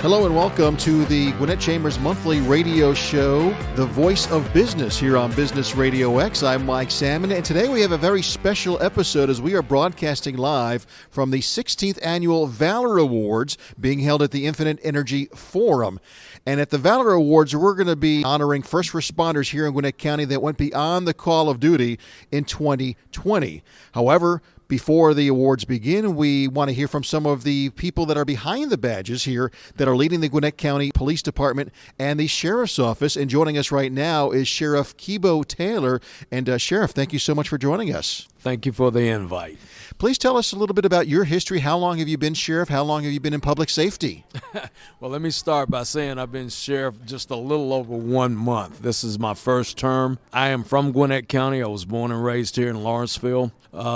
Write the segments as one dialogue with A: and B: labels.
A: Hello and welcome to the Gwinnett Chamber's monthly radio show, The Voice of Business, here on Business Radio X. I'm Mike Salmon, and today we have a very special episode as we are broadcasting live from the 16th Annual Valor Awards being held at the Infinite Energy Forum. And at the Valor Awards, we're going to be honoring first responders here in Gwinnett County that went beyond the call of duty in 2020. However, before the awards begin, we want to hear from some of the people that are behind the badges here that are leading the Gwinnett County Police Department and the Sheriff's Office. And joining us right now is Sheriff Keybo Taylor. And Sheriff, thank you so much for joining us.
B: Thank you for the invite.
A: Please tell us a little bit about your history. How long have you been sheriff? How long have you been in public safety?
B: Well, let me start by saying I've been sheriff just a little over 1 month. This is my first term. I am from Gwinnett County. I was born and raised here in Lawrenceville.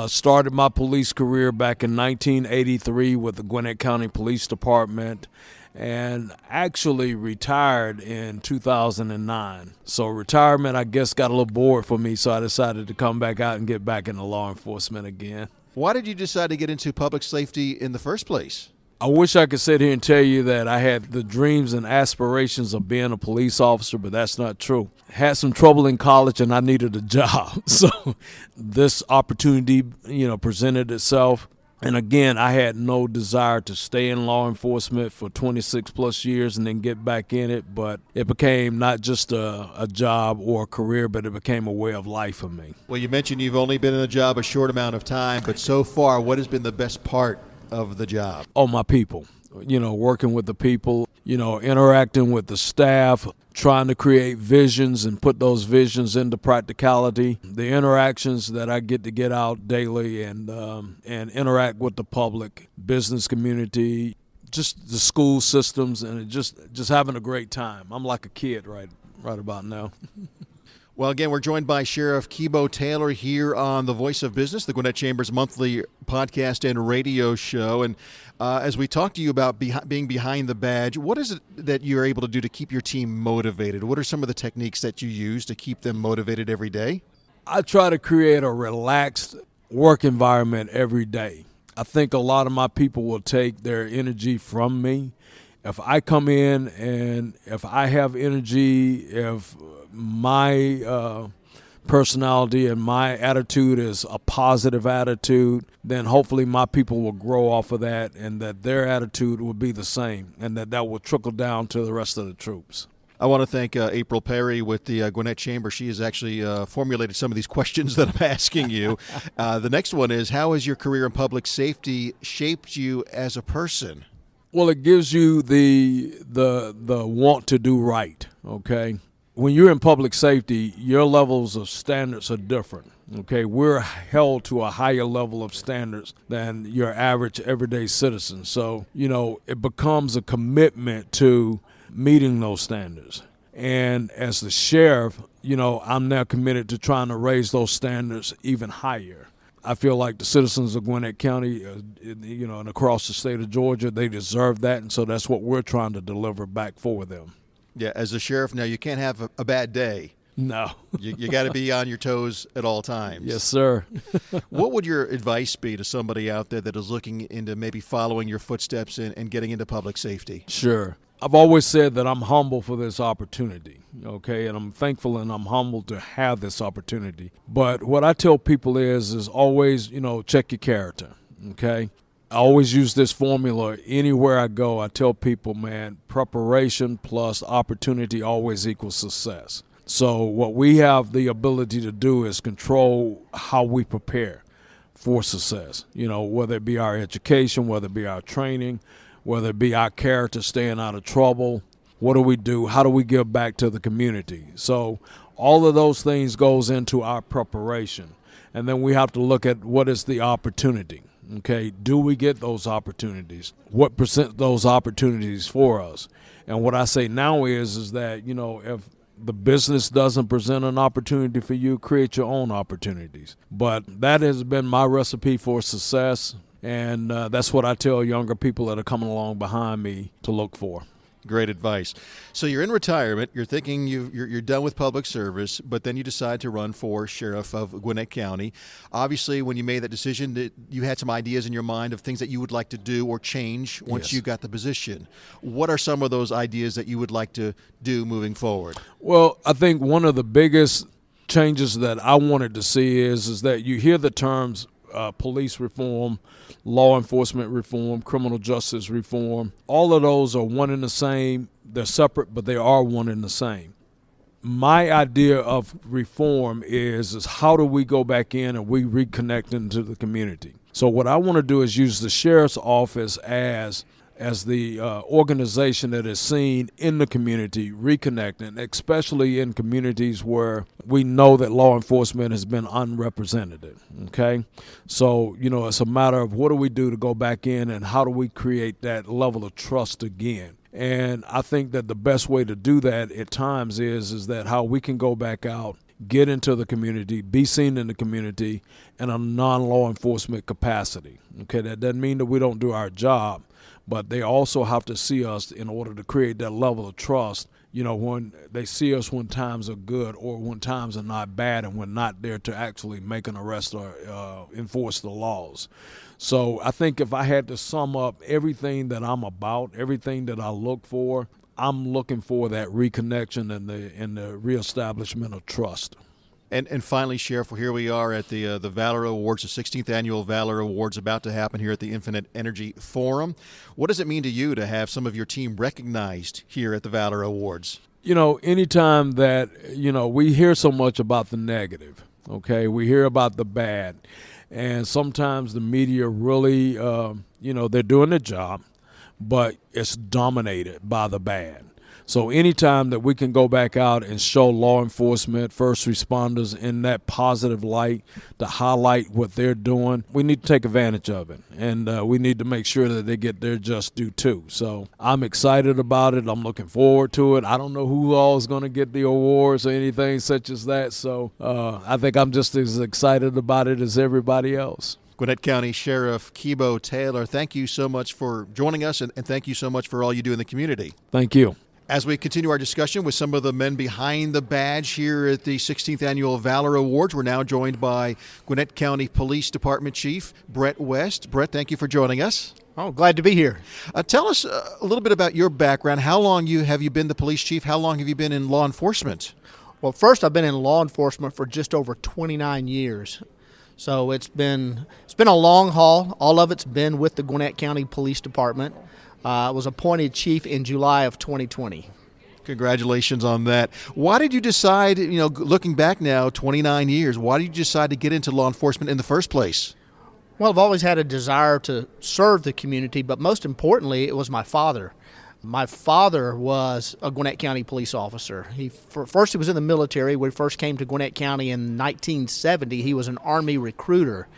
B: Started my police career back in 1983 with the Gwinnett County Police Department, and actually retired in 2009. So retirement, I guess, got a little bored for me, so I decided to come back out and get back into law enforcement again.
A: Why did you decide to get into public safety in the first place?
B: I wish I could sit here and tell you that I had the dreams and aspirations of being a police officer, but that's not true. Had some trouble in college and I needed a job. So this opportunity, presented itself. And again, I had no desire to stay in law enforcement for 26 plus years and then get back in it. But it became not just a job or a career, but it became a way of life for me.
A: Well, you mentioned you've only been in the job a short amount of time, but so far, what has been the best part of the job?
B: Oh, my people. Working with the people, interacting with the staff, trying to create visions and put those visions into practicality. The interactions that I get out daily and interact with the public, business community, just the school systems, and just having a great time. I'm like a kid right about now.
A: Well, again, we're joined by Sheriff Keybo Taylor here on The Voice of Business, the Gwinnett Chamber's monthly podcast and radio show. And as we talk to you about being behind the badge, what is it that you're able to do to keep your team motivated? What are some of the techniques that you use to keep them motivated every day?
B: I try to create a relaxed work environment every day. I think a lot of my people will take their energy from me. If I come in and if I have energy, if my personality and my attitude is a positive attitude, then hopefully my people will grow off of that, and that their attitude will be the same, and that will trickle down to the rest of the troops.
A: I want to thank April Perry with the Gwinnett Chamber. She has actually formulated some of these questions that I'm asking you. The next one is, how has your career in public safety shaped you as a person?
B: Well, it gives you the want to do right, okay? When you're in public safety, your levels of standards are different, okay? We're held to a higher level of standards than your average everyday citizen. So, it becomes a commitment to meeting those standards. And as the sheriff, I'm now committed to trying to raise those standards even higher. I feel like the citizens of Gwinnett County, and across the state of Georgia, they deserve that, and so that's what we're trying to deliver back for them.
A: Yeah, as a sheriff now, you can't have a bad day.
B: No.
A: You got to be on your toes at all times.
B: Yes, sir.
A: What would your advice be to somebody out there that is looking into maybe following your footsteps and getting into public safety?
B: Sure. I've always said that I'm humble for this opportunity, okay, and I'm thankful and I'm humbled to have this opportunity. But what I tell people is always, check your character, okay? I always use this formula anywhere I go. I tell people, man, preparation plus opportunity always equals success. So what we have the ability to do is control how we prepare for success, whether it be our education, whether it be our training, whether it be our character staying out of trouble. What do we do? How do we give back to the community? So all of those things goes into our preparation. And then we have to look at what is the opportunity. Okay, do we get those opportunities? What present those opportunities for us? And what I say now is that, if the business doesn't present an opportunity for you, create your own opportunities. But that has been my recipe for success, and that's what I tell younger people that are coming along behind me to look for.
A: Great advice. So you're in retirement. You're thinking you're done with public service, but then you decide to run for sheriff of Gwinnett County. Obviously, when you made that decision, you had some ideas in your mind of things that you would like to do or change once you got the position. What are some of those ideas that you would like to do moving forward?
B: Well, I think one of the biggest changes that I wanted to see is that you hear the terms police reform, law enforcement reform, criminal justice reform. All of those are one and the same. They're separate, but they are one and the same. My idea of reform is how do we go back in and we reconnect into the community. So what I want to do is use the sheriff's office as the organization that is seen in the community, reconnecting, especially in communities where we know that law enforcement has been unrepresented, okay? So, it's a matter of what do we do to go back in and how do we create that level of trust again? And I think that the best way to do that at times is that how we can go back out, get into the community, be seen in the community in a non-law enforcement capacity, okay? That doesn't mean that we don't do our job, but they also have to see us in order to create that level of trust, when they see us when times are good or when times are not bad and we're not there to actually make an arrest or enforce the laws. So I think if I had to sum up everything that I'm about, everything that I look for, I'm looking for that reconnection and the reestablishment of trust.
A: And finally, Sheriff, here we are at the Valor Awards, the 16th Annual Valor Awards about to happen here at the Infinite Energy Forum. What does it mean to you to have some of your team recognized here at the Valor Awards?
B: Anytime that, we hear so much about the negative, okay? We hear about the bad. And sometimes the media really, they're doing their job, but it's dominated by the bad. So anytime that we can go back out and show law enforcement, first responders in that positive light to highlight what they're doing, we need to take advantage of it. And we need to make sure that they get their just due too. So I'm excited about it. I'm looking forward to it. I don't know who all is going to get the awards or anything such as that. So I think I'm just as excited about it as everybody else.
A: Gwinnett County Sheriff Keybo Taylor, thank you so much for joining us, and thank you so much for all you do in the community.
B: Thank you.
A: As we continue our discussion with some of the men behind the badge here at the 16th Annual Valor Awards, we're now joined by Gwinnett County Police Department Chief Brett West. Brett, thank you for joining us.
C: Oh, glad to be here.
A: Tell us a little bit about your background. How long have you been the police chief? How long have you been in law enforcement?
C: Well, first, I've been in law enforcement for just over 29 years. So it's been a long haul. All of it's been with the Gwinnett County Police Department. I was appointed chief in July of 2020.
A: Congratulations on that. Why did you decide, looking back now, 29 years, why did you decide to get into law enforcement in the first place?
C: Well, I've always had a desire to serve the community, but most importantly, it was my father. My father was a Gwinnett County police officer. First, he was in the military. When he first came to Gwinnett County in 1970, he was an Army recruiter.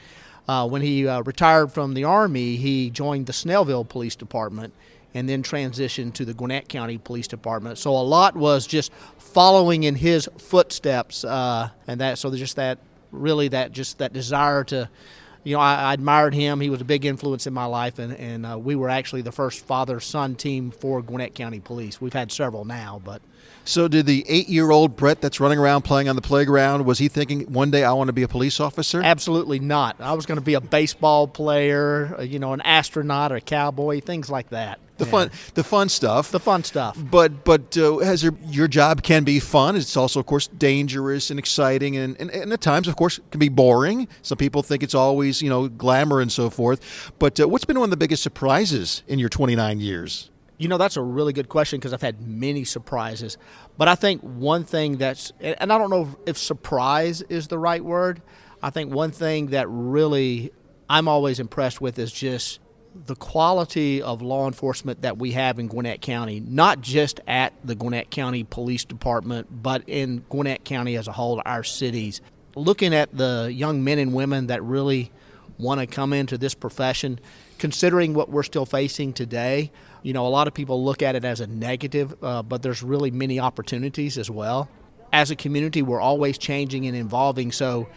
C: When he retired from the Army, he joined the Snellville Police Department and then transitioned to the Gwinnett County Police Department. So a lot was just following in his footsteps, and that desire to, I admired him. He was a big influence in my life, and we were actually the first father-son team for Gwinnett County Police. We've had several now, but.
A: So did the 8-year-old Brett that's running around playing on the playground, was he thinking one day I want to be a police officer?
C: Absolutely not. I was going to be a baseball player, an astronaut, or a cowboy, things like that.
A: The fun stuff.
C: The fun stuff.
A: But as your job can be fun. It's also, of course, dangerous and exciting, and at times, of course, can be boring. Some people think it's always, glamour and so forth. But what's been one of the biggest surprises in your 29 years?
C: That's a really good question because I've had many surprises. But I think one thing and I don't know if surprise is the right word. I think one thing that really I'm always impressed with is just the quality of law enforcement that we have in Gwinnett County, not just at the Gwinnett County Police Department, but in Gwinnett County as a whole, our cities. Looking at the young men and women that really want to come into this profession, considering what we're still facing today, a lot of people look at it as a negative, but there's really many opportunities as well. As a community, we're always changing and evolving, so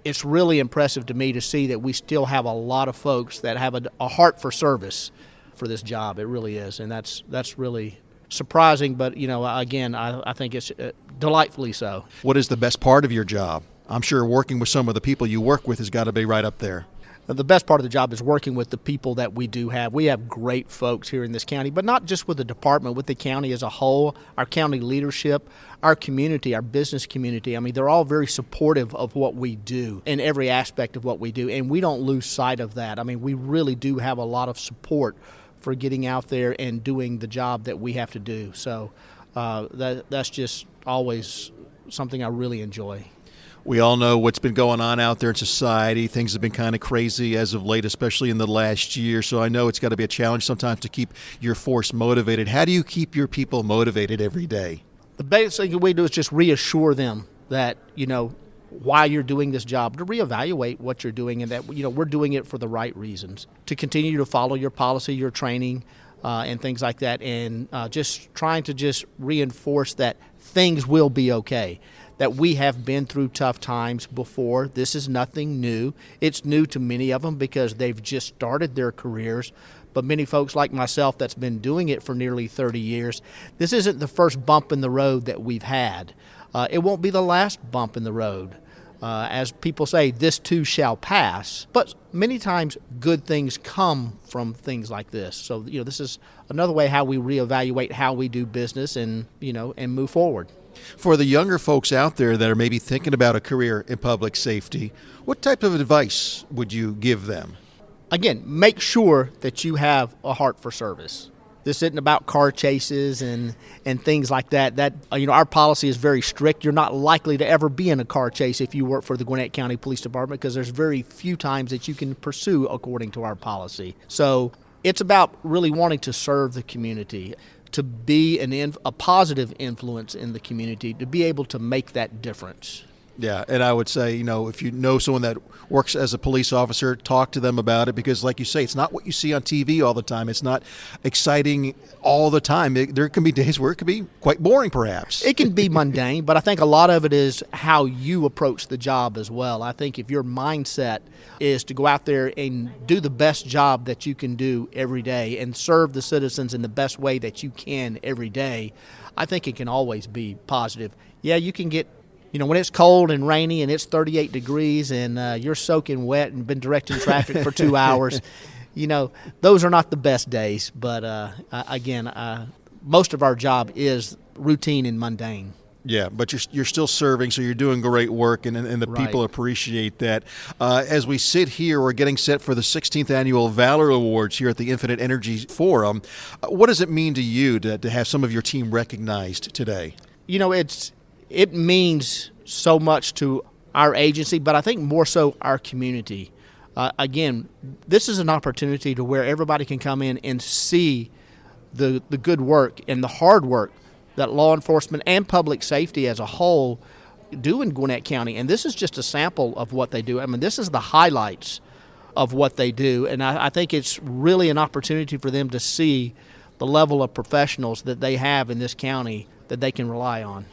C: it's really impressive to me to see that we still have a lot of folks that have a heart for service for this job. It really is, and that's really surprising, but, again, I think it's delightfully so.
A: What is the best part of your job? I'm sure working with some of the people you work with has got to be right up there.
C: The best part of the job is working with the people that we do have. We have great folks here in this county, but not just with the department, with the county as a whole, our county leadership, our community, our business community. I mean, they're all very supportive of what we do in every aspect of what we do, and we don't lose sight of that. I mean, we really do have a lot of support for getting out there and doing the job that we have to do. So that's just always something I really enjoy.
A: We all know what's been going on out there in society. Things have been kind of crazy as of late, especially in the last year. So I know it's got to be a challenge sometimes to keep your force motivated. How do you keep your people motivated every day?
C: The basic thing we do is just reassure them that, while you're doing this job, to reevaluate what you're doing and that, we're doing it for the right reasons. To continue to follow your policy, your training, and things like that, and just trying to just reinforce that things will be okay. That we have been through tough times before. This is nothing new. It's new to many of them because they've just started their careers. But many folks like myself that's been doing it for nearly 30 years, this isn't the first bump in the road that we've had. It won't be the last bump in the road. As people say, this too shall pass. But many times good things come from things like this. So, this is another way how we reevaluate how we do business and move forward.
A: For the younger folks out there that are maybe thinking about a career in public safety, what type of advice would you give them?
C: Again, make sure that you have a heart for service. This isn't about car chases and things like that. Our policy is very strict. You're not likely to ever be in a car chase if you work for the Gwinnett County Police Department because there's very few times that you can pursue according to our policy. So it's about really wanting to serve the community, to be a positive influence in the community, to be able to make that difference.
A: Yeah, and I would say, if you know someone that works as a police officer, talk to them about it because, like you say, it's not what you see on TV all the time. It's not exciting all the time. There can be days where it can be quite boring, perhaps.
C: It can be mundane, but I think a lot of it is how you approach the job as well. I think if your mindset is to go out there and do the best job that you can do every day and serve the citizens in the best way that you can every day, I think it can always be positive. Yeah, you can get when it's cold and rainy and it's 38 degrees and you're soaking wet and been directing traffic for 2 hours, those are not the best days. But again, most of our job is routine and mundane.
A: Yeah, but you're still serving, so you're doing great work, and the
C: Right.
A: people appreciate that. As we sit here, we're getting set for the 16th Annual Valor Awards here at the Infinite Energy Forum. What does it mean to you to have some of your team recognized today?
C: It means so much to our agency, but I think more so our community. Again, this is an opportunity to where everybody can come in and see the good work and the hard work that law enforcement and public safety as a whole do in Gwinnett County. And this is just a sample of what they do. I mean, this is the highlights of what they do. And I think it's really an opportunity for them to see the level of professionals that they have in this county that they can rely on.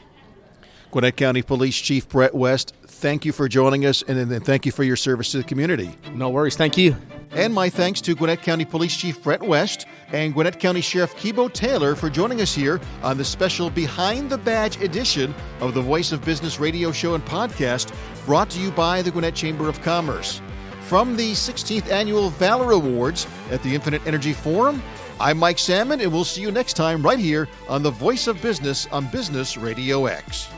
A: Gwinnett County Police Chief Brett West, thank you for joining us, and thank you for your service to the community.
C: No worries. Thank you.
A: And my thanks to Gwinnett County Police Chief Brett West and Gwinnett County Sheriff Keybo Taylor for joining us here on the special Behind the Badge edition of the Voice of Business radio show and podcast brought to you by the Gwinnett Chamber of Commerce. From the 16th Annual Valor Awards at the Infinite Energy Forum, I'm Mike Salmon, and we'll see you next time right here on the Voice of Business on Business Radio X.